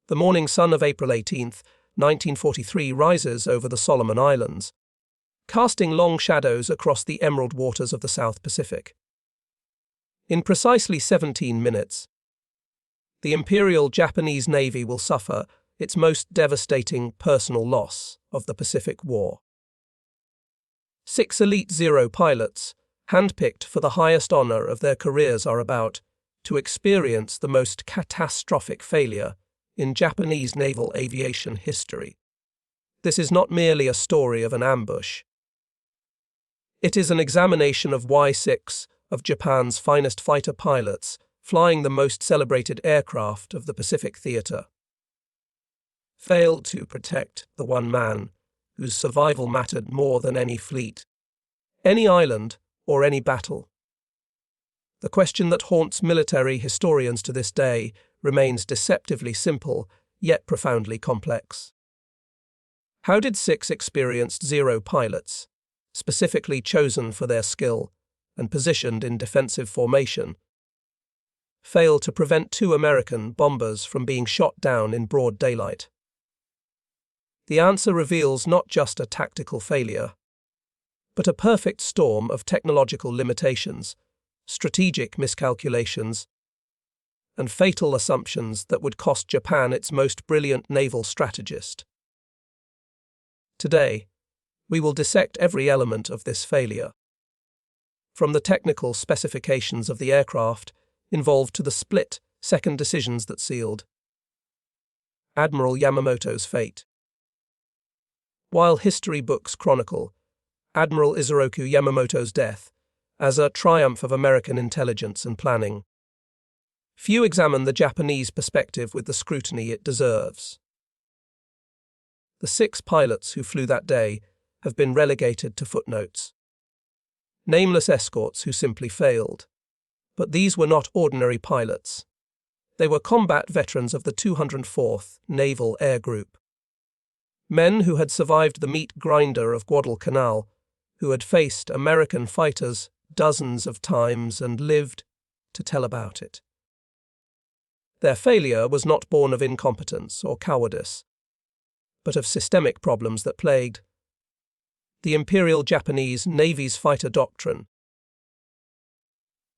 The morning sun of April 18, 1943 rises over the Solomon Islands, casting long shadows across the emerald waters of the South Pacific. In precisely 17 minutes, the Imperial Japanese Navy will suffer its most devastating personal loss of the Pacific War. 6 elite Zero pilots, handpicked for the highest honor of their careers, are about to experience the most catastrophic failure in Japanese naval aviation history. This is not merely a story of an ambush. It is an examination of why 6 of Japan's finest fighter pilots, flying the most celebrated aircraft of the Pacific theater, failed to protect the one man whose survival mattered more than any fleet, any island, or any battle. The question that haunts military historians to this day remains deceptively simple, yet profoundly complex. How did 6 experienced Zero pilots, specifically chosen for their skill and positioned in defensive formation, fail to prevent 2 American bombers from being shot down in broad daylight? The answer reveals not just a tactical failure, but a perfect storm of technological limitations, strategic miscalculations, and fatal assumptions that would cost Japan its most brilliant naval strategist. Today, we will dissect every element of this failure, from the technical specifications of the aircraft involved to the split-second decisions that sealed Admiral Yamamoto's fate. While history books chronicle Admiral Isoroku Yamamoto's death as a triumph of American intelligence and planning, few examine the Japanese perspective with the scrutiny it deserves. The 6 pilots who flew that day have been relegated to footnotes. Nameless escorts who simply failed. But these were not ordinary pilots. They were combat veterans of the 204th Naval Air Group. Men who had survived the meat grinder of Guadalcanal, who had faced American fighters dozens of times and lived to tell about it. Their failure was not born of incompetence or cowardice, but of systemic problems that plagued the Imperial Japanese Navy's fighter doctrine.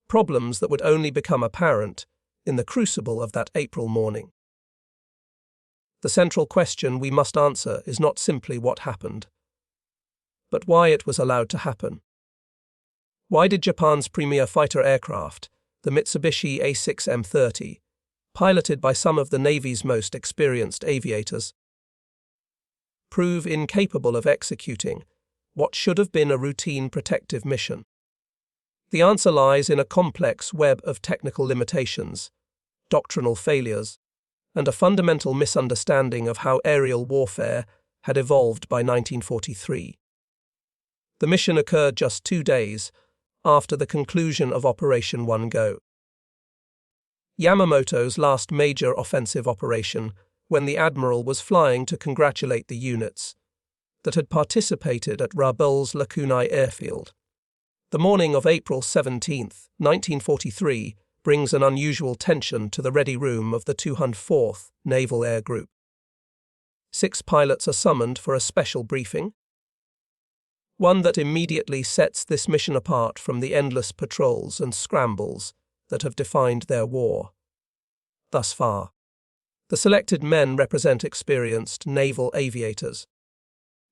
Problems that would only become apparent in the crucible of that April morning. The central question we must answer is not simply what happened, but why it was allowed to happen. Why did Japan's premier fighter aircraft, the Mitsubishi A6M30, piloted by some of the Navy's most experienced aviators, prove incapable of executing what should have been a routine protective mission? The answer lies in a complex web of technical limitations, doctrinal failures, and a fundamental misunderstanding of how aerial warfare had evolved by 1943. The mission occurred just 2 days after the conclusion of Operation One Go, Yamamoto's last major offensive operation, when the Admiral was flying to congratulate the units that had participated at Rabaul's Lakunai airfield. The morning of April 17, 1943, brings an unusual tension to the ready room of the 204th Naval Air Group. 6 pilots are summoned for a special briefing, one that immediately sets this mission apart from the endless patrols and scrambles that have defined their war thus far. The selected men represent experienced naval aviators.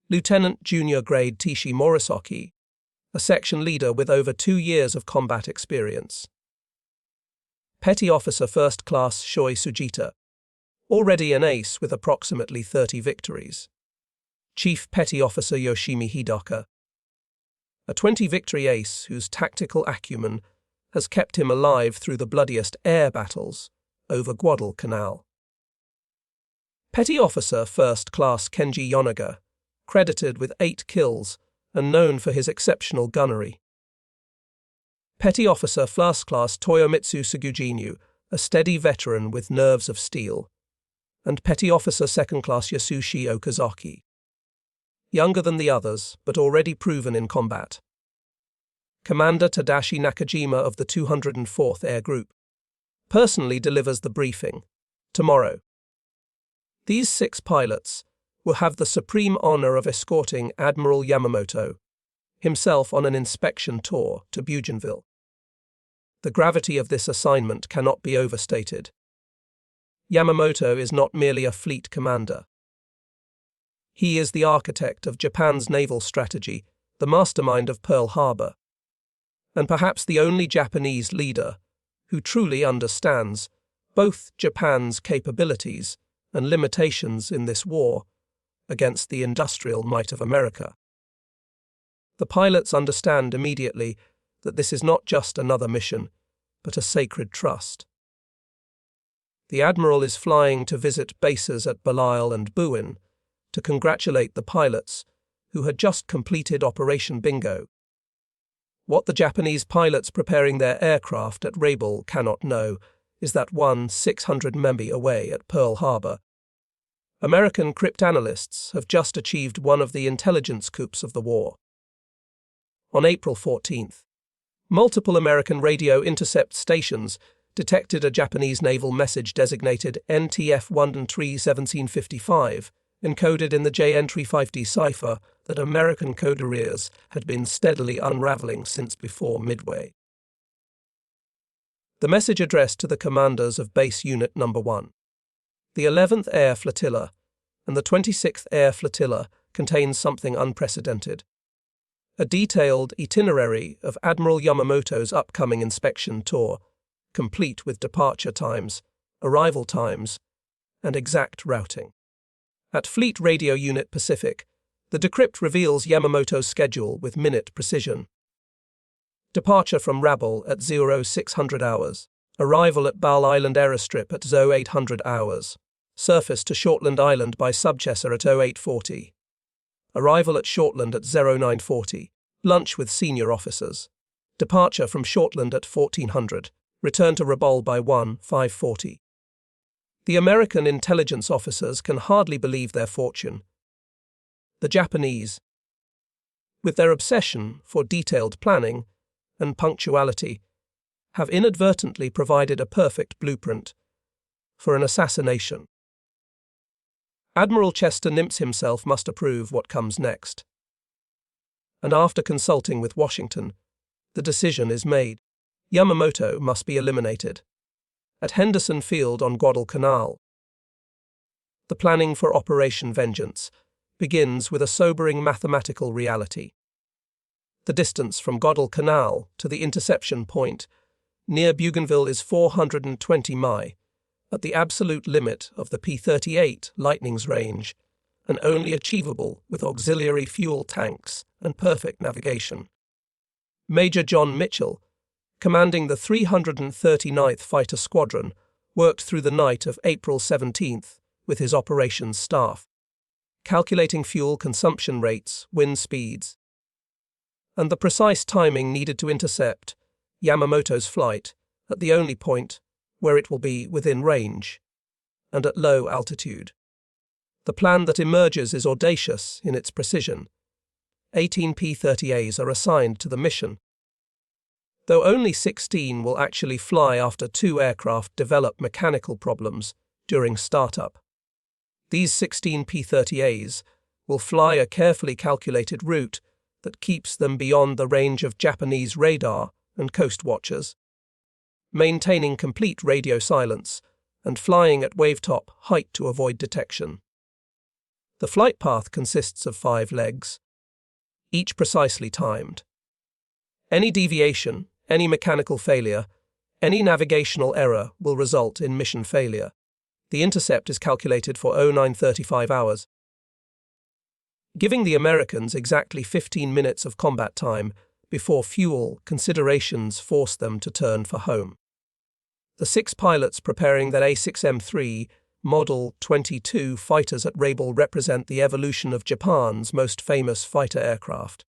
Lieutenant Junior Grade Tishi Morisoki, a section leader with over 2 years of combat experience. Petty Officer First Class Shoichi Sugita, already an ace with approximately 30 victories. Chief Petty Officer Yoshimi Hidaka, a 20-victory ace whose tactical acumen has kept him alive through the bloodiest air battles over Guadalcanal. Petty Officer First Class Kenji Yanagiya, credited with 8 kills and known for his exceptional gunnery. Petty Officer First Class Toyomitsu Sugujinu, a steady veteran with nerves of steel. And Petty Officer Second Class Yasushi Okazaki, younger than the others, but already proven in combat. Commander Tadashi Nakajima of the 204th Air Group personally delivers the briefing tomorrow. These 6 pilots will have the supreme honor of escorting Admiral Yamamoto, himself on an inspection tour to Bougainville. The gravity of this assignment cannot be overstated. Yamamoto is not merely a fleet commander. He is the architect of Japan's naval strategy, the mastermind of Pearl Harbor, and perhaps the only Japanese leader who truly understands both Japan's capabilities and limitations in this war against the industrial might of America. The pilots understand immediately that this is not just another mission, but a sacred trust. The Admiral is flying to visit bases at Belle and Bougainville to congratulate the pilots who had just completed Operation Bingo. What the Japanese pilots preparing their aircraft at Rabaul cannot know is that 600 mi away at Pearl Harbor, American cryptanalysts have just achieved one of the intelligence coups of the war. On April 14th, multiple American radio intercept stations detected a Japanese naval message designated NTF-113-1755, encoded in the JN-35D cipher that American codebreakers had been steadily unraveling since before Midway. The message addressed to the commanders of Base Unit No. 1. The 11th Air Flotilla and the 26th Air Flotilla contains something unprecedented. A detailed itinerary of Admiral Yamamoto's upcoming inspection tour, complete with departure times, arrival times, and exact routing. At Fleet Radio Unit Pacific, the decrypt reveals Yamamoto's schedule with minute precision. Departure from Rabaul at 0600 hours. Arrival at Bal Island Aerostrip at 0800 hours. Surface to Shortland Island by Subchesa at 0840. Arrival at Shortland at 0940. Lunch with senior officers. Departure from Shortland at 1400. Return to Rabaul by 540. The American intelligence officers can hardly believe their fortune. The Japanese, with their obsession for detailed planning and punctuality, have inadvertently provided a perfect blueprint for an assassination. Admiral Chester Nimitz himself must approve what comes next. And after consulting with Washington, the decision is made. Yamamoto must be eliminated. At Henderson Field on Guadalcanal, the planning for Operation Vengeance begins with a sobering mathematical reality. The distance from Guadalcanal to the interception point near Bougainville is 420 mi, at the absolute limit of the P-38 Lightning's range, and only achievable with auxiliary fuel tanks and perfect navigation. Major John Mitchell, commanding the 339th Fighter Squadron, worked through the night of April 17th with his operations staff, calculating fuel consumption rates, wind speeds, and the precise timing needed to intercept Yamamoto's flight at the only point where it will be within range and at low altitude. The plan that emerges is audacious in its precision. 18 P-30As are assigned to the mission, though only 16 will actually fly after 2 aircraft develop mechanical problems during startup. These 16 P-30As will fly a carefully calculated route that keeps them beyond the range of Japanese radar and coast watchers, maintaining complete radio silence and flying at wavetop height to avoid detection. The flight path consists of 5 legs, each precisely timed. Any deviation, any mechanical failure, any navigational error will result in mission failure. The intercept is calculated for 0935 hours, giving the Americans exactly 15 minutes of combat time before fuel considerations force them to turn for home. The 6 pilots preparing their A6M3 Model 22 fighters at Rabaul represent the evolution of Japan's most famous fighter aircraft.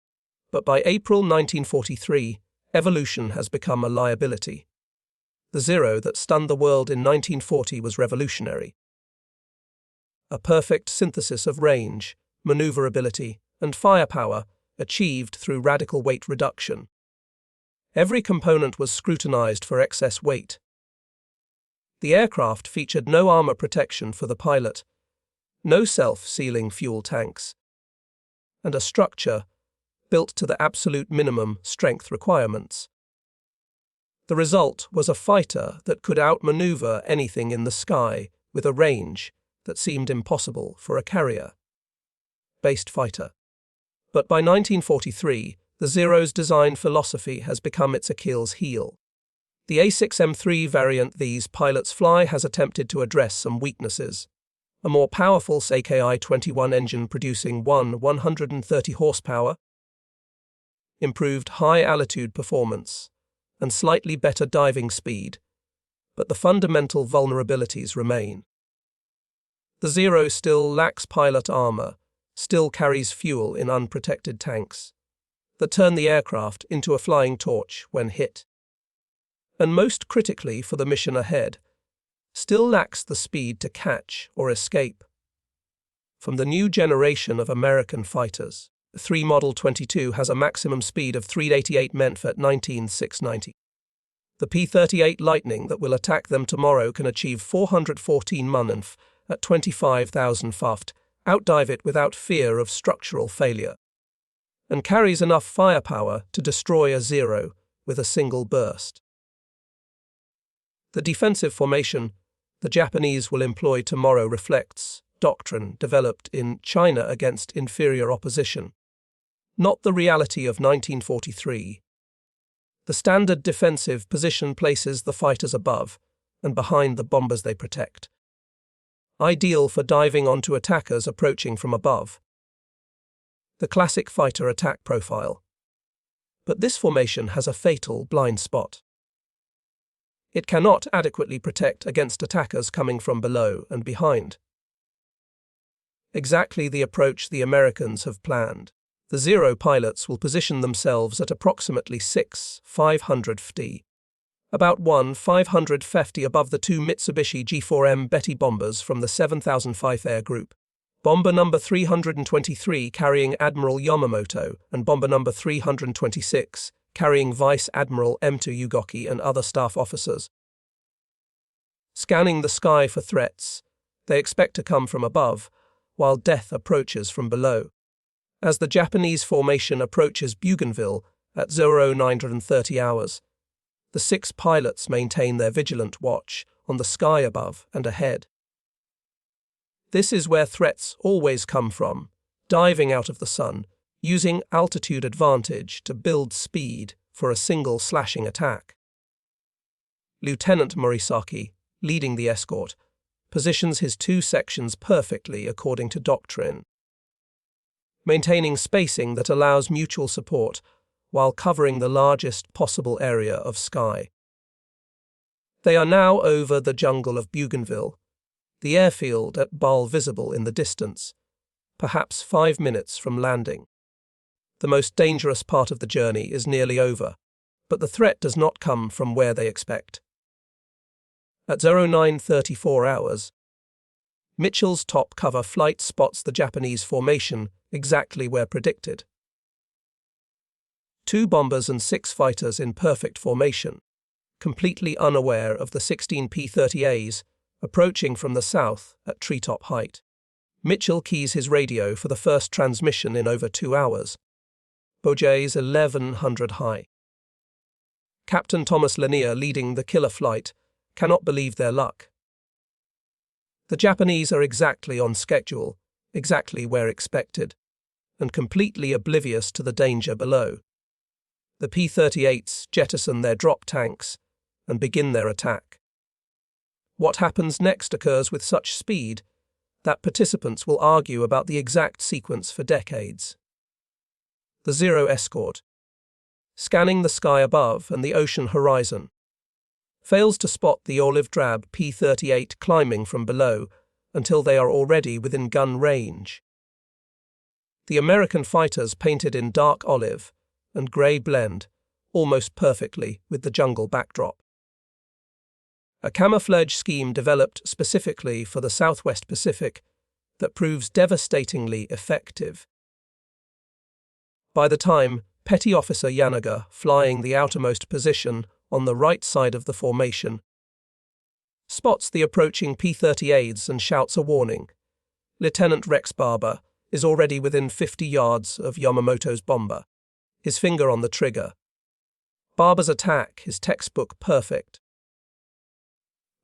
But by April 1943, evolution has become a liability. The Zero that stunned the world in 1940 was revolutionary. A perfect synthesis of range, maneuverability, and firepower achieved through radical weight reduction. Every component was scrutinized for excess weight. The aircraft featured no armor protection for the pilot, no self-sealing fuel tanks, and a structure built to the absolute minimum strength requirements. The result was a fighter that could outmaneuver anything in the sky with a range that seemed impossible for a carrier-based fighter. But by 1943, the Zero's design philosophy has become its Achilles heel. The A6M3 variant these pilots fly has attempted to address some weaknesses. A more powerful SAKI-21 engine producing 130 horsepower, improved high-altitude performance, and slightly better diving speed, but the fundamental vulnerabilities remain. The Zero still lacks pilot armor, still carries fuel in unprotected tanks that turn the aircraft into a flying torch when hit. And most critically for the mission ahead, still lacks the speed to catch or escape. From the new generation of American fighters, the 3 Model 22 has a maximum speed of 388 mph at 19,690. The P-38 Lightning that will attack them tomorrow can achieve 414 mph at 25,000 pft, outdive it without fear of structural failure, and carries enough firepower to destroy a Zero with a single burst. The defensive formation the Japanese will employ tomorrow reflects doctrine developed in China against inferior opposition, not the reality of 1943. The standard defensive position places the fighters above and behind the bombers they protect, ideal for diving onto attackers approaching from above. The classic fighter attack profile. But this formation has a fatal blind spot. It cannot adequately protect against attackers coming from below and behind. Exactly the approach the Americans have planned. The Zero pilots will position themselves at approximately 6,500 ft, about 1,550 above the 2 Mitsubishi G4M Betty bombers from the 7005 Air Group. Bomber number 323 carrying Admiral Yamamoto and bomber number 326 carrying Vice Admiral M2 Ugoki and other staff officers. Scanning the sky for threats, they expect to come from above, while death approaches from below. As the Japanese formation approaches Bougainville at 0930 hours, the 6 pilots maintain their vigilant watch on the sky above and ahead. This is where threats always come from, diving out of the sun, using altitude advantage to build speed for a single slashing attack. Lieutenant Morisaki, leading the escort, positions his 2 sections perfectly according to doctrine, maintaining spacing that allows mutual support while covering the largest possible area of sky. They are now over the jungle of Bougainville, the airfield at Bal visible in the distance, perhaps 5 minutes from landing. The most dangerous part of the journey is nearly over, but the threat does not come from where they expect. At 0934 hours, Mitchell's top cover flight spots the Japanese formation exactly where predicted. 2 bombers and 6 fighters in perfect formation, completely unaware of the 16 P-30As approaching from the south at treetop height. Mitchell keys his radio for the first transmission in over 2 hours. Bougainville's 1100 high. Captain Thomas Lanier, leading the killer flight, cannot believe their luck. The Japanese are exactly on schedule, exactly where expected, and completely oblivious to the danger below. The P-38s jettison their drop tanks and begin their attack. What happens next occurs with such speed that participants will argue about the exact sequence for decades. The Zero escort, scanning the sky above and the ocean horizon, fails to spot the olive-drab P-38 climbing from below until they are already within gun range. The American fighters painted in dark olive and grey blend almost perfectly with the jungle backdrop. A camouflage scheme developed specifically for the Southwest Pacific that proves devastatingly effective. By the time Petty Officer Yanagiya, flying the outermost position on the right side of the formation, spots the approaching P-38s and shouts a warning, Lieutenant Rex Barber is already within 50 yards of Yamamoto's bomber, his finger on the trigger. Barber's attack is textbook perfect.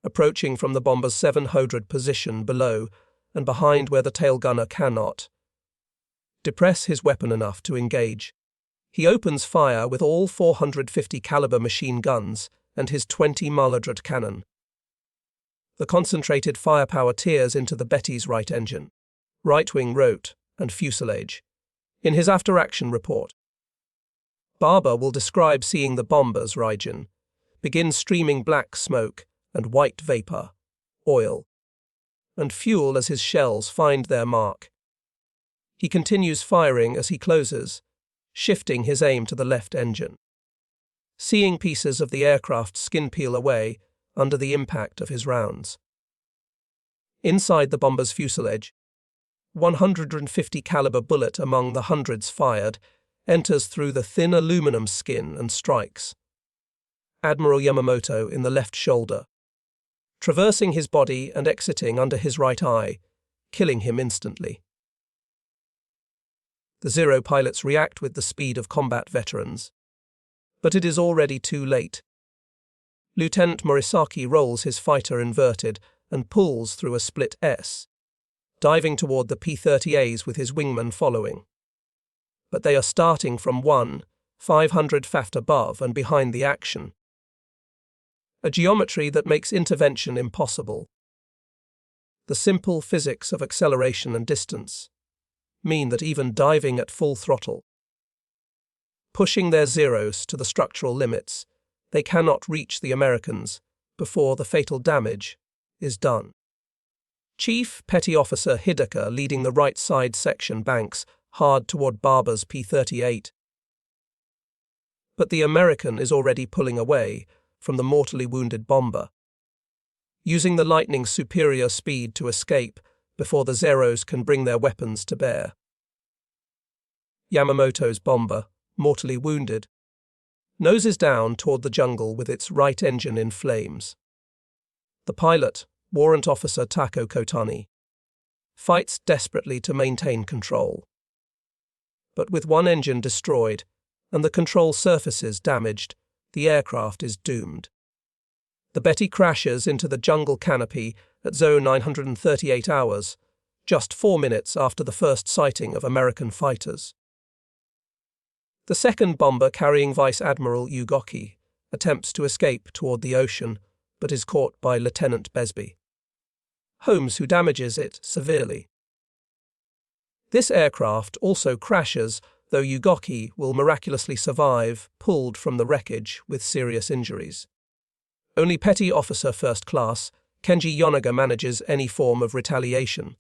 Approaching from the bomber's 700 position below and behind where the tail gunner cannot depress his weapon enough to engage, he opens fire with all 450 caliber machine guns and his 20 Maladrat cannon. The concentrated firepower tears into the Betty's right engine, right wing rote, and fuselage. In his after-action report, Barber will describe seeing the bomber's region begin streaming black smoke and white vapor, oil, and fuel as his shells find their mark. He continues firing as he closes, shifting his aim to the left engine, seeing pieces of the aircraft skin peel away under the impact of his rounds. Inside the bomber's fuselage, 150 caliber bullet among the hundreds fired enters through the thin aluminum skin and strikes Admiral Yamamoto in the left shoulder, traversing his body and exiting under his right eye, killing him instantly. The Zero pilots react with the speed of combat veterans, but it is already too late. Lieutenant Morisaki rolls his fighter inverted and pulls through a split S, diving toward the P-30As with his wingman following. But they are starting from 500 faft above and behind the action, a geometry that makes intervention impossible. The simple physics of acceleration and distance mean that even diving at full throttle, pushing their Zeros to the structural limits, they cannot reach the Americans before the fatal damage is done. Chief Petty Officer Hidaka, leading the right side section, banks hard toward Barber's P-38. But the American is already pulling away from the mortally wounded bomber, using the Lightning's superior speed to escape before the Zeros can bring their weapons to bear. Yamamoto's bomber, mortally wounded, noses down toward the jungle with its right engine in flames. The pilot, Warrant Officer Tako Kotani, fights desperately to maintain control. But with one engine destroyed and the control surfaces damaged, the aircraft is doomed. The Betty crashes into the jungle canopy at zone 938 hours, just 4 minutes after the first sighting of American fighters. The second bomber, carrying Vice Admiral Ugoki, attempts to escape toward the ocean, but is caught by Lieutenant Besby Holmes, who damages it severely. This aircraft also crashes, though Ugoki will miraculously survive, pulled from the wreckage with serious injuries. Only Petty Officer First Class Kenji Yanagiya manages any form of retaliation.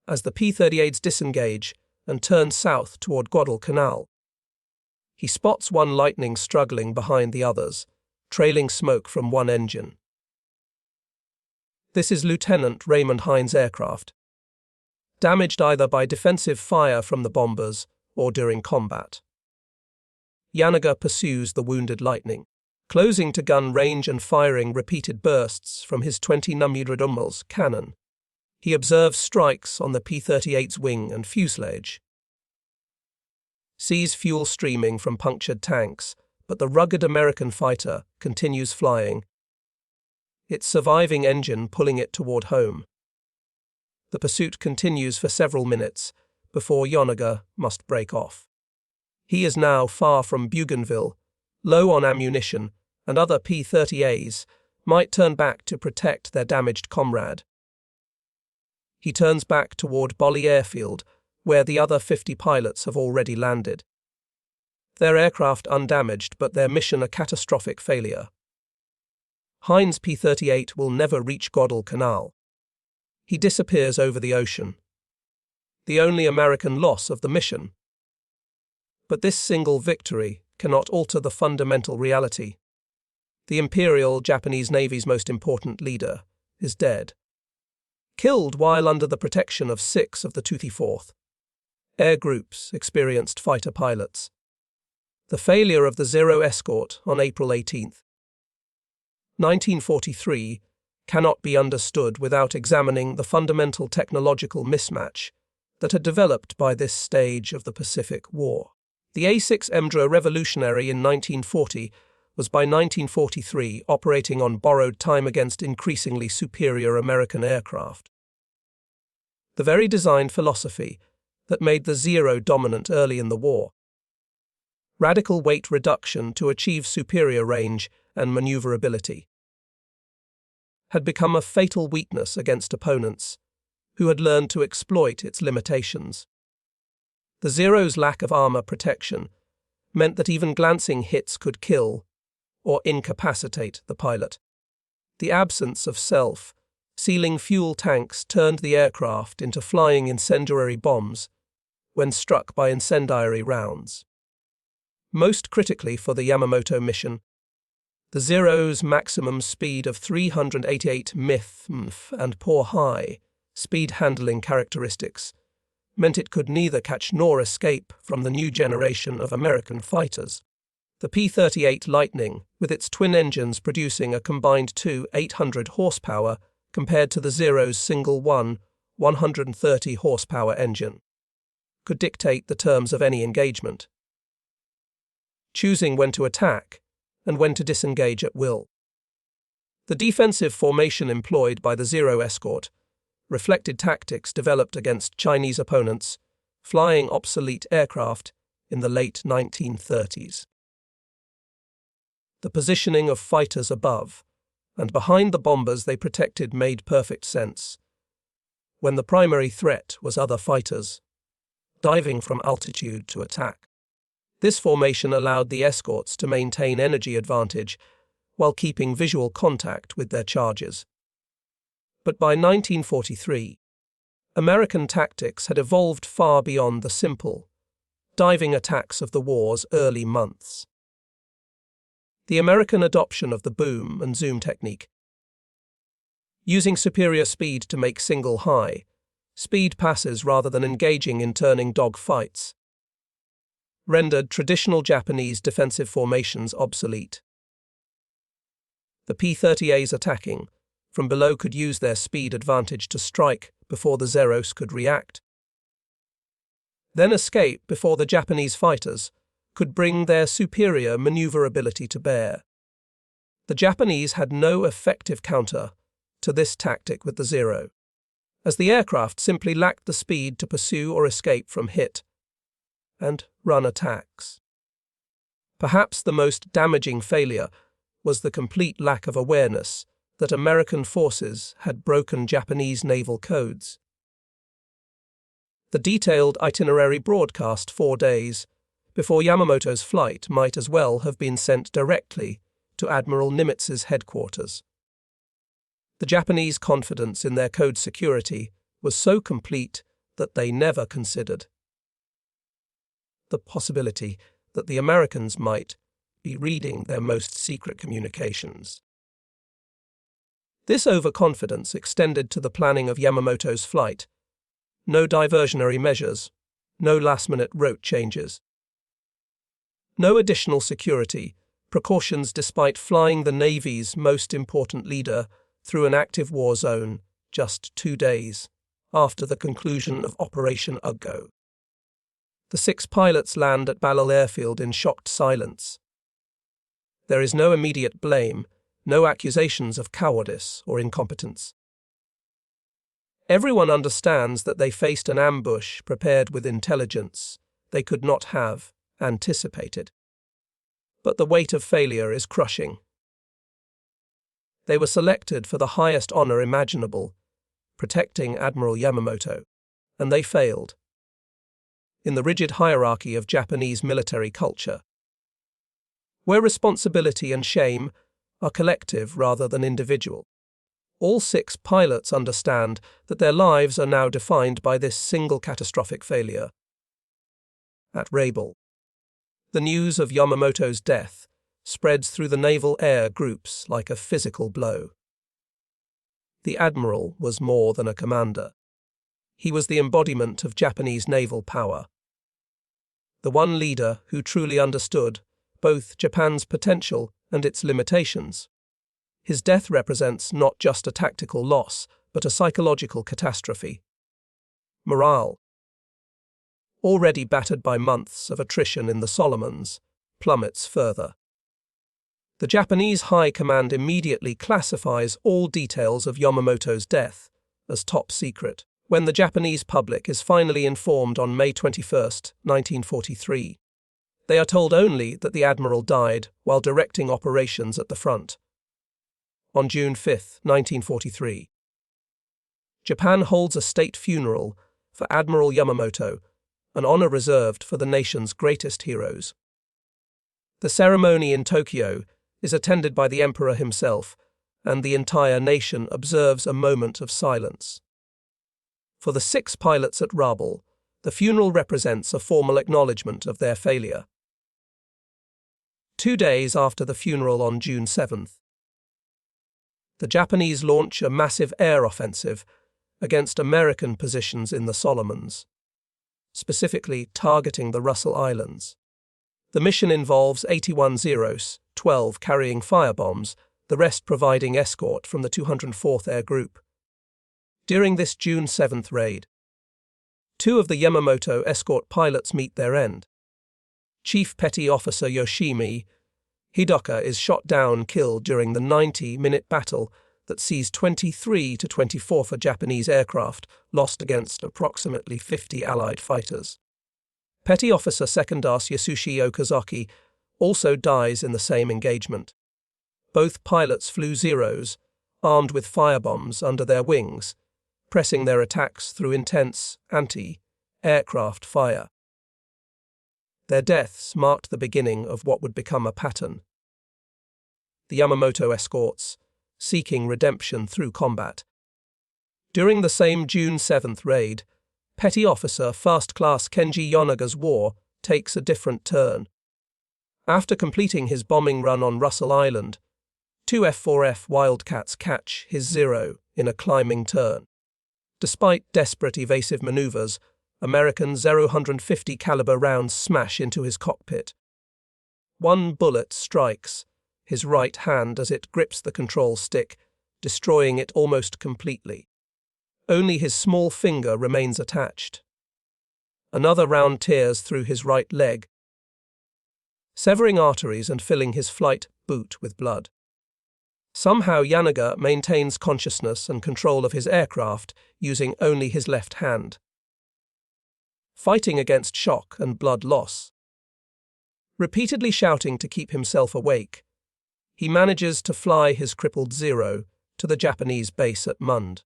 As the P-38s disengage and turn south toward Guadalcanal, he spots one Lightning struggling behind the others, trailing smoke from one engine. This is Lieutenant Raymond Hines' aircraft, damaged either by defensive fire from the bombers or during combat. Yanagiya pursues the wounded Lightning, closing to gun range and firing repeated bursts from his 20 mm cannon. He observes strikes on the P-38's wing and fuselage, sees fuel streaming from punctured tanks, but the rugged American fighter continues flying, its surviving engine pulling it toward home. The pursuit continues for several minutes before Yanagiya must break off. He is now far from Bougainville, low on ammunition, and other P-30As might turn back to protect their damaged comrade. He turns back toward Bolly Airfield, where the other 50 pilots have already landed. Their aircraft undamaged, but their mission a catastrophic failure. Hines' P-38 will never reach Guadalcanal. He disappears over the ocean, the only American loss of the mission. But this single victory cannot alter the fundamental reality. The Imperial Japanese Navy's most important leader is dead, killed while under the protection of 6 of the 24th Air Group's experienced fighter pilots. The failure of the Zero escort on April 18, 1943, cannot be understood without examining the fundamental technological mismatch that had developed by this stage of the Pacific War. The A-6 Emdra Revolutionary in 1940 was by 1943 operating on borrowed time against increasingly superior American aircraft. The very design philosophy that made the Zero dominant early in the war, radical weight reduction to achieve superior range and maneuverability, had become a fatal weakness against opponents who had learned to exploit its limitations. The Zero's lack of armor protection meant that even glancing hits could kill or incapacitate the pilot. The absence of self-sealing fuel tanks turned the aircraft into flying incendiary bombs when struck by incendiary rounds. Most critically for the Yamamoto mission, the Zero's maximum speed of 388 mph and poor high speed handling characteristics meant it could neither catch nor escape from the new generation of American fighters. The P-38 Lightning, with its twin engines producing a combined 800 horsepower compared to the Zero's single 130 horsepower engine, could dictate the terms of any engagement, choosing when to attack and when to disengage at will. The defensive formation employed by the Zero escort reflected tactics developed against Chinese opponents flying obsolete aircraft in the late 1930s. The positioning of fighters above and behind the bombers they protected made perfect sense, when the primary threat was other fighters diving from altitude to attack. This formation allowed the escorts to maintain energy advantage while keeping visual contact with their charges. But by 1943, American tactics had evolved far beyond the simple, diving attacks of the war's early months. The American adoption of the boom and zoom technique, using superior speed to make single high speed passes rather than engaging in turning dog fights, rendered traditional Japanese defensive formations obsolete. The P-30As attacking from below could use their speed advantage to strike before the Zeros could react, then escape before the Japanese fighters could bring their superior maneuverability to bear. The Japanese had no effective counter to this tactic with the Zero, as the aircraft simply lacked the speed to pursue or escape from hit and run attacks. Perhaps the most damaging failure was the complete lack of awareness that American forces had broken Japanese naval codes. The detailed itinerary broadcast 4 days before Yamamoto's flight might as well have been sent directly to Admiral Nimitz's headquarters. The Japanese confidence in their code security was so complete that they never considered the possibility that the Americans might be reading their most secret communications. This overconfidence extended to the planning of Yamamoto's flight. No diversionary measures, no last-minute route changes, no additional security precautions despite flying the Navy's most important leader through an active war zone just 2 days after the conclusion of Operation Uggo. The 6 pilots land at Balal Airfield in shocked silence. There is no immediate blame, no accusations of cowardice or incompetence. Everyone understands that they faced an ambush prepared with intelligence they could not have anticipated. But the weight of failure is crushing. They were selected for the highest honor imaginable, protecting Admiral Yamamoto, and they failed. In the rigid hierarchy of Japanese military culture, where responsibility and shame are collective rather than individual, all 6 pilots understand that their lives are now defined by this single catastrophic failure. At Rabaul, the news of Yamamoto's death spreads through the naval air groups like a physical blow. The admiral was more than a commander. He was the embodiment of Japanese naval power, the one leader who truly understood both Japan's potential and its limitations. His death represents not just a tactical loss, but a psychological catastrophe. Morale, already battered by months of attrition in the Solomons, plummets further. The Japanese High Command immediately classifies all details of Yamamoto's death as top secret. When the Japanese public is finally informed on May 21, 1943, they are told only that the admiral died while directing operations at the front. On June 5, 1943, Japan holds a state funeral for Admiral Yamamoto, an honor reserved for the nation's greatest heroes. The ceremony in Tokyo is attended by the emperor himself, and the entire nation observes a moment of silence. For the 6 pilots at Rabaul, the funeral represents a formal acknowledgement of their failure. 2 days after the funeral on June 7th, the Japanese launch a massive air offensive against American positions in the Solomons, specifically targeting the Russell Islands. The mission involves 81 Zeros, 12 carrying firebombs, the rest providing escort from the 204th Air Group. During this June 7th raid, 2 of the Yamamoto escort pilots meet their end. Chief Petty Officer Yoshimi Hidaka is shot down, killed during the 90-minute battle that sees 23 to 24 Japanese aircraft lost against approximately 50 Allied fighters. Petty Officer Secondas Yasushi Okazaki also dies in the same engagement. Both pilots flew Zeros, armed with firebombs under their wings, pressing their attacks through intense anti-aircraft fire. Their deaths marked the beginning of what would become a pattern. The Yamamoto escorts, seeking redemption through combat. During the same June 7th raid, Petty Officer First Class Kenji Yanagiya's war takes a different turn. After completing his bombing run on Russell Island, 2 F-4F Wildcats catch his Zero in a climbing turn. Despite desperate evasive maneuvers, American 150 caliber rounds smash into his cockpit. One bullet strikes his right hand as it grips the control stick, destroying it almost completely. Only his small finger remains attached. Another round tears through his right leg, severing arteries and filling his flight boot with blood. Somehow Yanagiya maintains consciousness and control of his aircraft using only his left hand. Fighting against shock and blood loss, repeatedly shouting to keep himself awake, he manages to fly his crippled Zero to the Japanese base at Mund.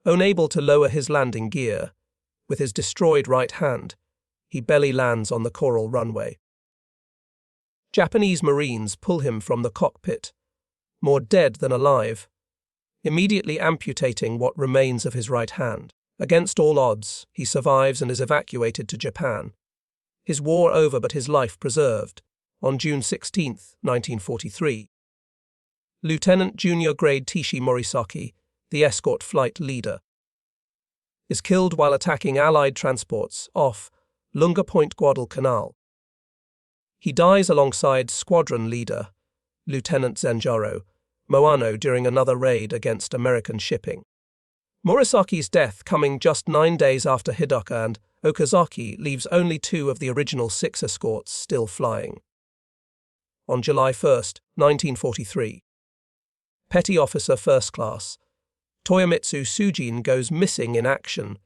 Unable to lower his landing gear, with his destroyed right hand, he belly lands on the coral runway. Japanese Marines pull him from the cockpit, more dead than alive, immediately amputating what remains of his right hand. Against all odds, he survives and is evacuated to Japan. His war over but his life preserved. On June 16, 1943, Lieutenant Junior Grade Tishi Morisaki, the escort flight leader, is killed while attacking Allied transports off Lunga Point Guadalcanal. He dies alongside squadron leader, Lieutenant Zenjaro Moano, during another raid against American shipping. Morisaki's death coming just 9 days after Hidaka and Okazaki leaves only 2 of the original 6 escorts still flying. On July 1, 1943, Petty Officer First Class Toyomitsu Sujin goes missing in action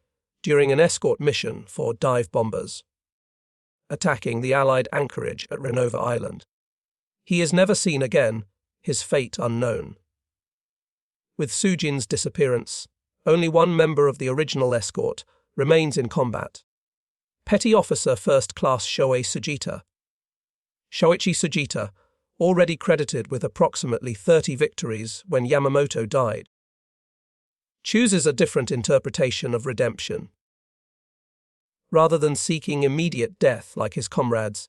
during an escort mission for dive bombers, attacking the Allied anchorage at Renova Island. He is never seen again, his fate unknown. With Sujin's disappearance, only one member of the original escort remains in combat. Petty Officer First Class Shoichi Sugita, already credited with approximately 30 victories when Yamamoto died, chooses a different interpretation of redemption. Rather than seeking immediate death like his comrades,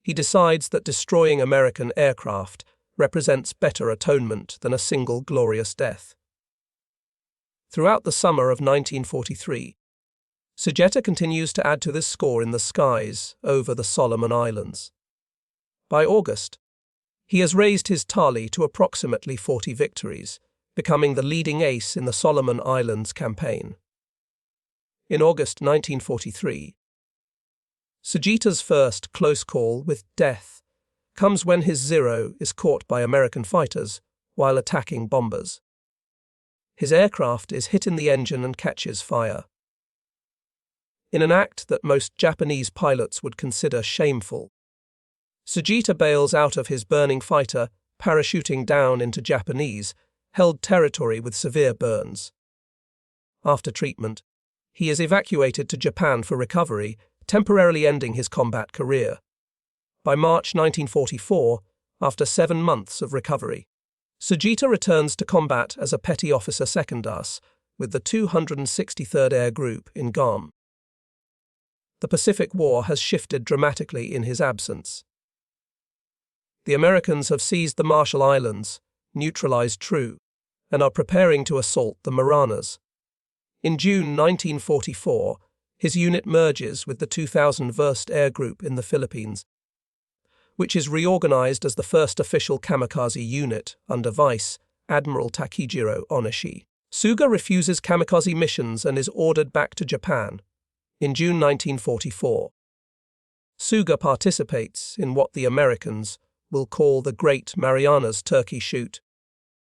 he decides that destroying American aircraft represents better atonement than a single glorious death. Throughout the summer of 1943, Sugita continues to add to this score in the skies over the Solomon Islands. By August, He has raised his tally to approximately 40 victories, becoming the leading ace in the Solomon Islands campaign. In August 1943, Sugita's first close call with death comes when his Zero is caught by American fighters while attacking bombers. His aircraft is hit in the engine and catches fire. In an act that most Japanese pilots would consider shameful, Sugita bails out of his burning fighter, parachuting down into Japanese-held territory with severe burns. After treatment, he is evacuated to Japan for recovery, temporarily ending his combat career. By March 1944, after 7 months of recovery, Sugita returns to combat as a petty officer secondas with the 263rd Air Group in Guam. The Pacific War has shifted dramatically in his absence. The Americans have seized the Marshall Islands, neutralized True, and are preparing to assault the Marianas. In June 1944, his unit merges with the 2001st Air Group in the Philippines, which is reorganized as the first official kamikaze unit under Vice Admiral Takejiro Onishi. Suga refuses kamikaze missions and is ordered back to Japan. In June 1944, Suga participates in what the Americans will call the Great Marianas Turkey Shoot,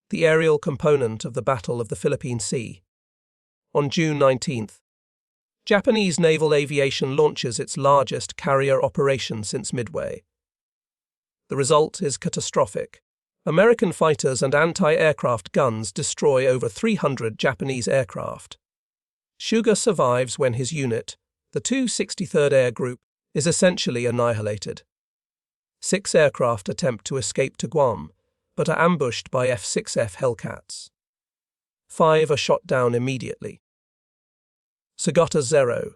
the aerial component of the Battle of the Philippine Sea. On June 19th, Japanese naval aviation launches its largest carrier operation since Midway. The result is catastrophic. American fighters and anti-aircraft guns destroy over 300 Japanese aircraft. Suga survives when his unit, the 263rd Air Group, is essentially annihilated. 6 aircraft attempt to escape to Guam, but are ambushed by F-6F Hellcats. 5 are shot down immediately. Sugita's Zero,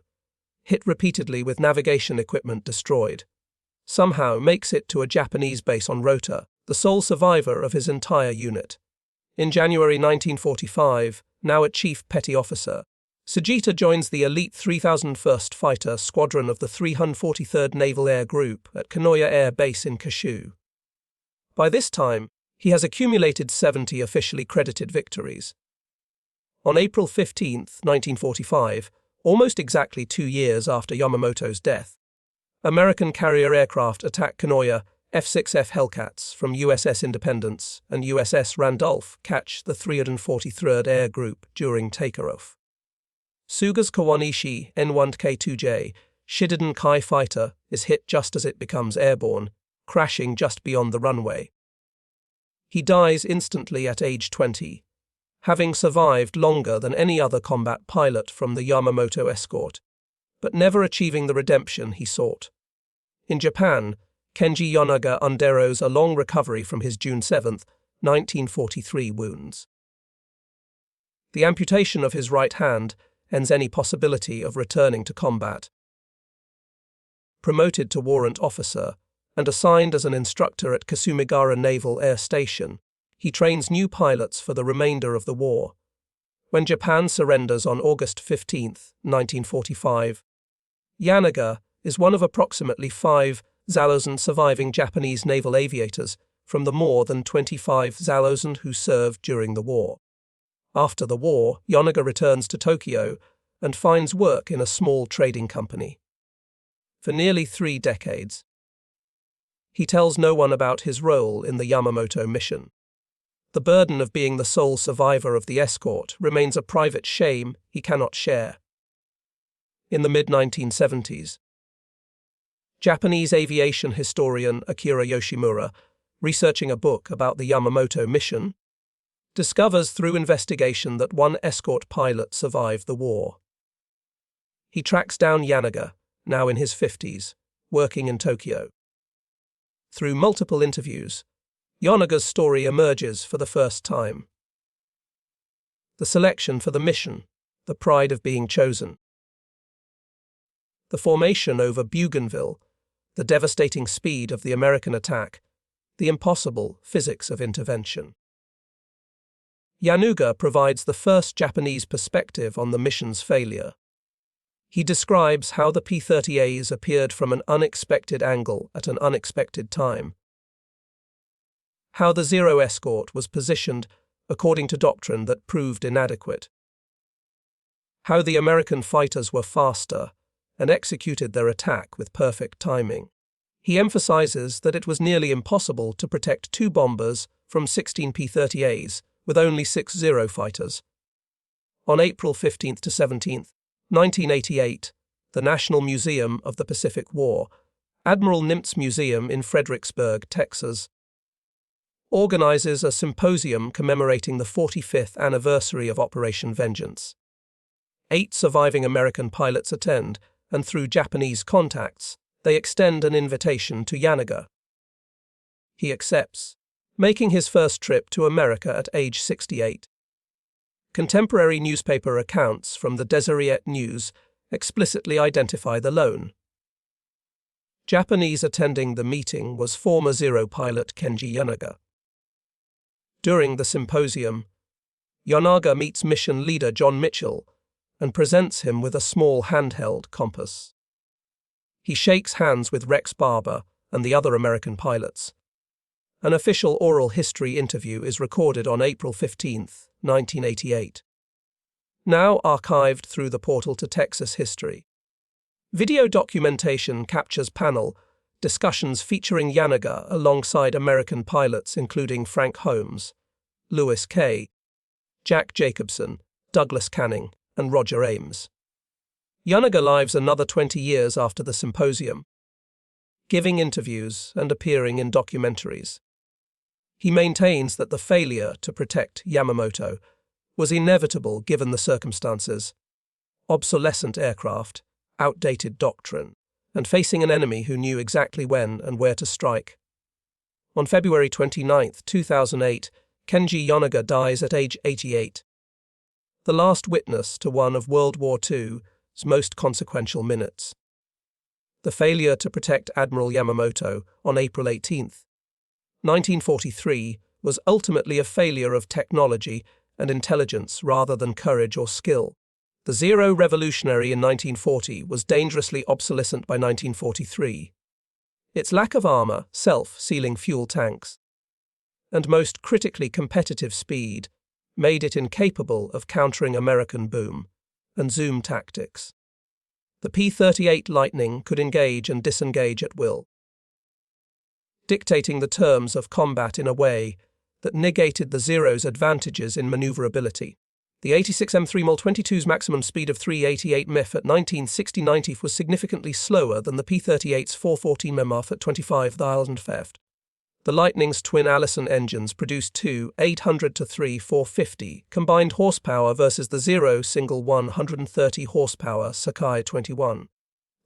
hit repeatedly with navigation equipment destroyed, somehow makes it to a Japanese base on Rota, the sole survivor of his entire unit. In January 1945, now a chief petty officer, Sugita joins the elite 3001st Fighter Squadron of the 343rd Naval Air Group at Kanoya Air Base in Kyushu. By this time, he has accumulated 70 officially credited victories. On April 15, 1945, almost exactly 2 years after Yamamoto's death, American carrier aircraft attack Kanoya F-6F Hellcats from USS Independence and USS Randolph catch the 343rd Air Group during takeoff. Suga's Kawanishi N-1K2J Shiden Kai fighter is hit just as it becomes airborne, crashing just beyond the runway. He dies instantly at age 20, having survived longer than any other combat pilot from the Yamamoto escort, but never achieving the redemption he sought. In Japan, Kenji Yanagiya undergoes a long recovery from his June 7, 1943 wounds. The amputation of his right hand ends any possibility of returning to combat. Promoted to warrant officer and assigned as an instructor at Kasumigara Naval Air Station, he trains new pilots for the remainder of the war. When Japan surrenders on August 15, 1945, Yanagiya is one of approximately 5,000 surviving Japanese naval aviators from the more than 25,000 who served during the war. After the war, Yanagiya returns to Tokyo and finds work in a small trading company. For nearly 3 decades, he tells no one about his role in the Yamamoto mission. The burden of being the sole survivor of the escort remains a private shame he cannot share. In the mid-1970s, Japanese aviation historian Akira Yoshimura, researching a book about the Yamamoto mission, discovers through investigation that one escort pilot survived the war. He tracks down Yanagiya, now in his 50s, working in Tokyo. Through multiple interviews, Yanagiya's story emerges for the first time. The selection for the mission, the pride of being chosen. The formation over Bougainville, the devastating speed of the American attack, the impossible physics of intervention. Yanagiya provides the first Japanese perspective on the mission's failure. He describes how the P-30As appeared from an unexpected angle at an unexpected time. How the Zero escort was positioned according to doctrine that proved inadequate. How the American fighters were faster and executed their attack with perfect timing. He emphasizes that it was nearly impossible to protect 2 bombers from 16 P-30As with only 6 Zero fighters. On April 15 to 17, 1988, the National Museum of the Pacific War, Admiral Nimitz Museum in Fredericksburg, Texas, organizes a symposium commemorating the 45th anniversary of Operation Vengeance. 8 surviving American pilots attend, and through Japanese contacts, they extend an invitation to Yanagiya. He accepts, making his first trip to America at age 68. Contemporary newspaper accounts from the Deseret News explicitly identify the loan. Japanese attending the meeting was former Zero pilot Kenji Yanagiya. During the symposium, Yanagiya meets mission leader John Mitchell and presents him with a small handheld compass. He shakes hands with Rex Barber and the other American pilots. An official oral history interview is recorded on April 15, 1988. Now archived through the portal to Texas history. Video documentation captures panel discussions featuring Yanagiya alongside American pilots including Frank Holmes, Louis Kay, Jack Jacobson, Douglas Canning, and Roger Ames. Yanagiya lives another 20 years after the symposium, giving interviews and appearing in documentaries. He maintains that the failure to protect Yamamoto was inevitable given the circumstances: obsolescent aircraft, outdated doctrine, and facing an enemy who knew exactly when and where to strike. On February 29, 2008, Kenji Yanagiya dies at age 88, the last witness to one of World War II's most consequential minutes. The failure to protect Admiral Yamamoto on April 18, 1943, was ultimately a failure of technology and intelligence rather than courage or skill. The Zero revolutionary in 1940 was dangerously obsolescent by 1943. Its lack of armor, self-sealing fuel tanks, and most critically competitive speed made it incapable of countering American boom and zoom tactics. The P-38 Lightning could engage and disengage at will, dictating the terms of combat in a way that negated the Zero's advantages in maneuverability. The 86 M3ML22's maximum speed of 388 mph at 1960-90 was significantly slower than the P-38's 414 mph at 25,000 mph. The Lightning's twin Allison engines produced 2 800-3 450 combined horsepower versus the Zero single 130 horsepower Sakai 21.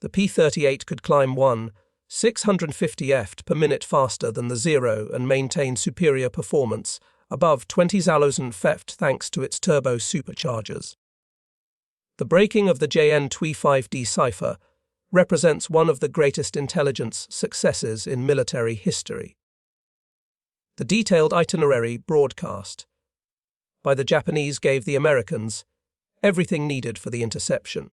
The P-38 could climb 650 ft per minute faster than the Zero and maintain superior performance above 20,000 ft thanks to its turbo superchargers. The breaking of the JN-25D cipher represents one of the greatest intelligence successes in military history. The detailed itinerary broadcast by the Japanese gave the Americans everything needed for the interception.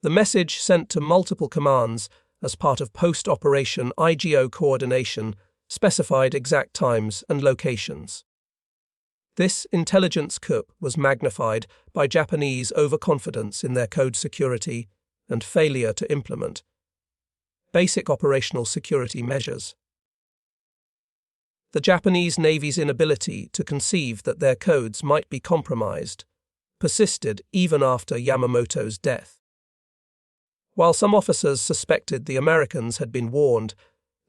The message sent to multiple commands as part of post-operation IGO coordination specified exact times and locations. This intelligence coup was magnified by Japanese overconfidence in their code security and failure to implement basic operational security measures. The Japanese Navy's inability to conceive that their codes might be compromised persisted even after Yamamoto's death. While some officers suspected the Americans had been warned,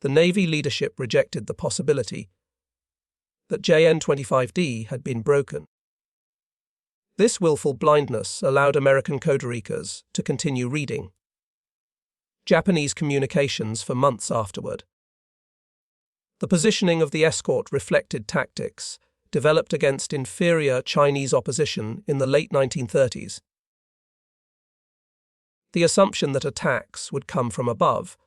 the Navy leadership rejected the possibility that JN-25D had been broken. This willful blindness allowed American codebreakers to continue reading Japanese communications for months afterward. The positioning of the escort reflected tactics developed against inferior Chinese opposition in the late 1930s. The assumption that attacks would come from above,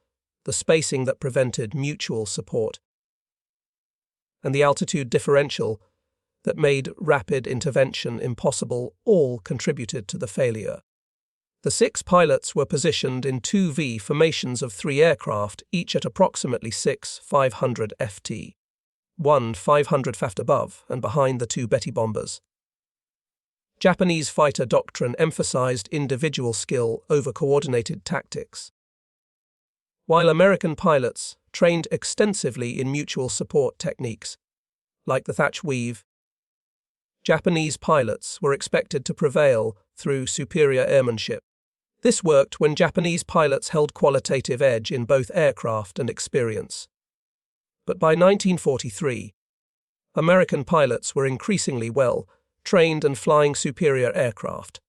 the spacing that prevented mutual support, and the altitude differential that made rapid intervention impossible all contributed to the failure. The 6 pilots were positioned in 2V formations of 3 aircraft, each at approximately 500 ft. one 500 ft above and behind the two Betty bombers. Japanese fighter doctrine emphasized individual skill over coordinated tactics, while American pilots trained extensively in mutual support techniques, like the thatch weave. Japanese pilots were expected to prevail through superior airmanship. This worked when Japanese pilots held qualitative edge in both aircraft and experience. But by 1943, American pilots were increasingly well trained and flying superior aircraft.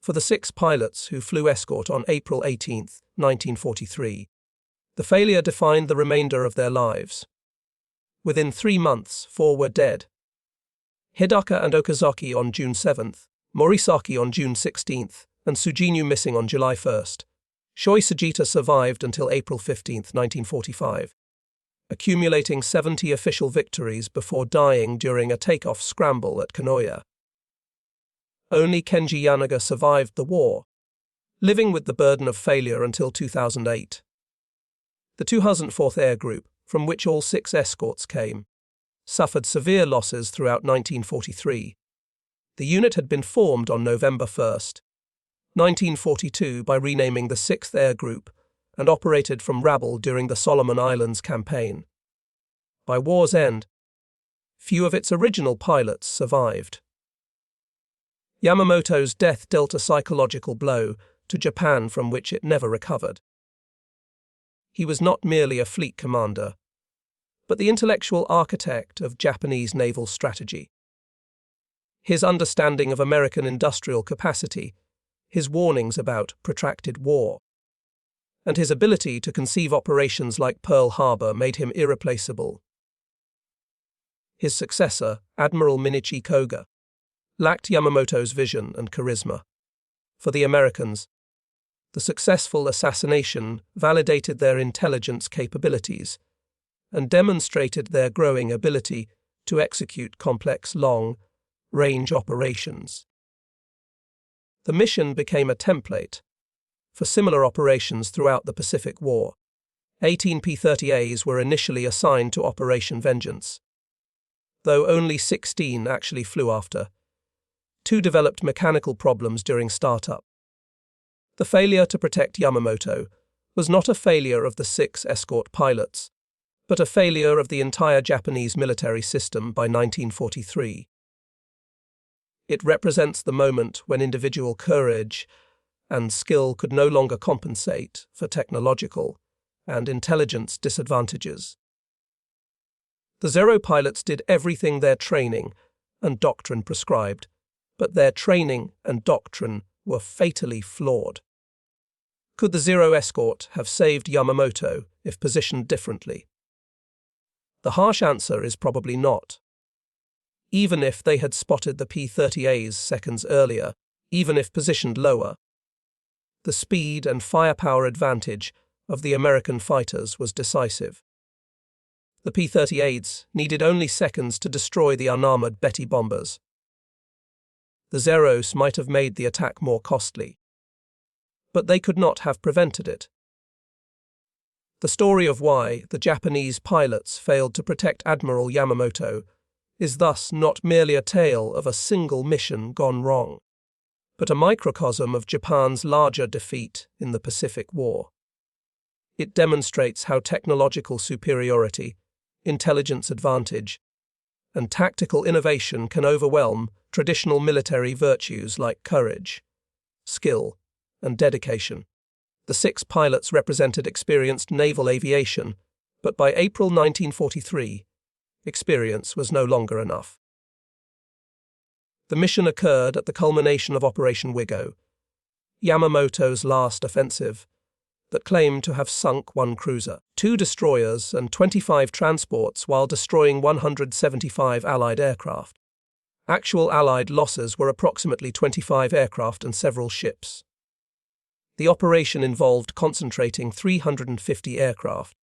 For the 6 pilots who flew escort on April 18, 1943, the failure defined the remainder of their lives. Within 3 months, 4 were dead. Hidaka and Okazaki on June 7th, Morisaki on June 16th, and Tsujinu missing on July 1st. Shoichi Sugita survived until April 15, 1945, accumulating 70 official victories before dying during a takeoff scramble at Kanoya. Only Kenji Yanagiya survived the war, living with the burden of failure until 2008. The 204th Air Group, from which all 6 escorts came, suffered severe losses throughout 1943. The unit had been formed on November 1, 1942 by renaming the 6th Air Group and operated from Rabaul during the Solomon Islands campaign. By war's end, few of its original pilots survived. Yamamoto's death dealt a psychological blow to Japan from which it never recovered. He was not merely a fleet commander, but the intellectual architect of Japanese naval strategy. His understanding of American industrial capacity, his warnings about protracted war, and his ability to conceive operations like Pearl Harbor made him irreplaceable. His successor, Admiral Minichi Koga, lacked Yamamoto's vision and charisma. For the Americans, the successful assassination validated their intelligence capabilities and demonstrated their growing ability to execute complex long-range operations. The mission became a template for similar operations throughout the Pacific War. 18 P-30As were initially assigned to Operation Vengeance, though only 16 actually flew after. 2 developed mechanical problems during startup. The failure to protect Yamamoto was not a failure of the 6 escort pilots, but a failure of the entire Japanese military system by 1943. It represents the moment when individual courage and skill could no longer compensate for technological and intelligence disadvantages. The Zero pilots did everything their training and doctrine prescribed, but their training and doctrine were fatally flawed. Could the Zero escort have saved Yamamoto if positioned differently? The harsh answer is probably not. Even if they had spotted the P-30As seconds earlier, even if positioned lower, the speed and firepower advantage of the American fighters was decisive. The P-30As needed only seconds to destroy the unarmored Betty bombers. The Zeros might have made the attack more costly, but they could not have prevented it. The story of why the Japanese pilots failed to protect Admiral Yamamoto is thus not merely a tale of a single mission gone wrong, but a microcosm of Japan's larger defeat in the Pacific War. It demonstrates how technological superiority, intelligence advantage, and tactical innovation can overwhelm traditional military virtues like courage, skill, and dedication. The 6 pilots represented experienced naval aviation, but by April 1943, experience was no longer enough. The mission occurred at the culmination of Operation WWII, Yamamoto's last offensive, that claimed to have sunk 1 cruiser, 2 destroyers, and 25 transports while destroying 175 Allied aircraft. Actual Allied losses were approximately 25 aircraft and several ships. The operation involved concentrating 350 aircraft,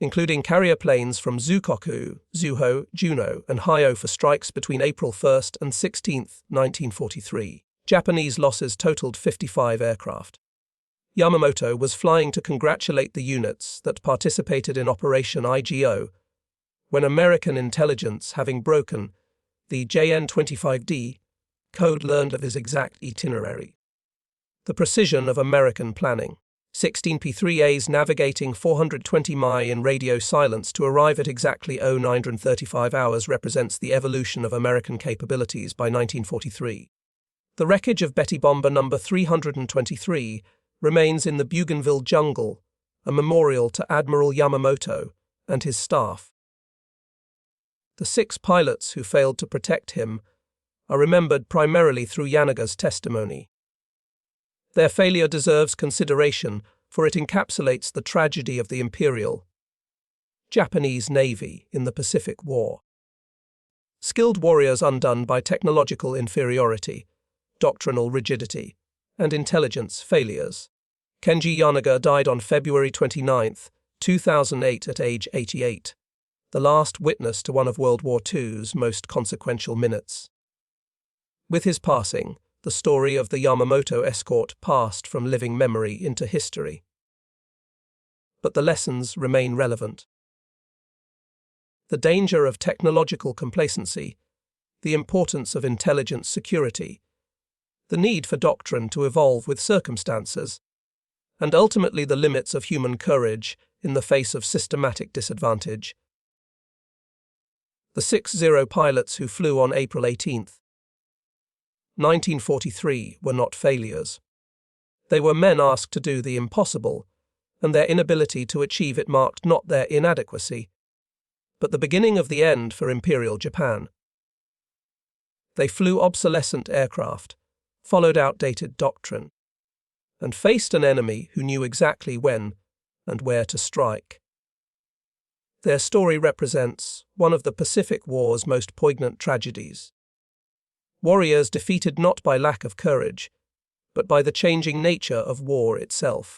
including carrier planes from Zukoku, Zuho, Juno, and Hyo for strikes between April 1st and 16th, 1943. Japanese losses totaled 55 aircraft. Yamamoto was flying to congratulate the units that participated in Operation IGO when American intelligence, having broken the JN-25D code, learned of his exact itinerary. The precision of American planning. 16 P3As navigating 420 mi in radio silence to arrive at exactly 0935 hours represents the evolution of American capabilities by 1943. The wreckage of Betty Bomber No. 323 remains in the Bougainville jungle, a memorial to Admiral Yamamoto and his staff. The 6 pilots who failed to protect him are remembered primarily through Yanagiya's testimony. Their failure deserves consideration, for it encapsulates the tragedy of the Imperial Japanese Navy in the Pacific War. Skilled warriors undone by technological inferiority, doctrinal rigidity, and intelligence failures. Kenji Yanagiya died on February 29, 2008 at age 88, the last witness to one of World War II's most consequential minutes. With his passing, the story of the Yamamoto escort passed from living memory into history. But the lessons remain relevant. The danger of technological complacency, the importance of intelligence security, the need for doctrine to evolve with circumstances, and ultimately the limits of human courage in the face of systematic disadvantage. The 60 pilots who flew on April 18, 1943 were not failures. They were men asked to do the impossible, and their inability to achieve it marked not their inadequacy, but the beginning of the end for Imperial Japan. They flew obsolescent aircraft, followed outdated doctrine, and faced an enemy who knew exactly when and where to strike. Their story represents one of the Pacific War's most poignant tragedies. Warriors defeated not by lack of courage, but by the changing nature of war itself.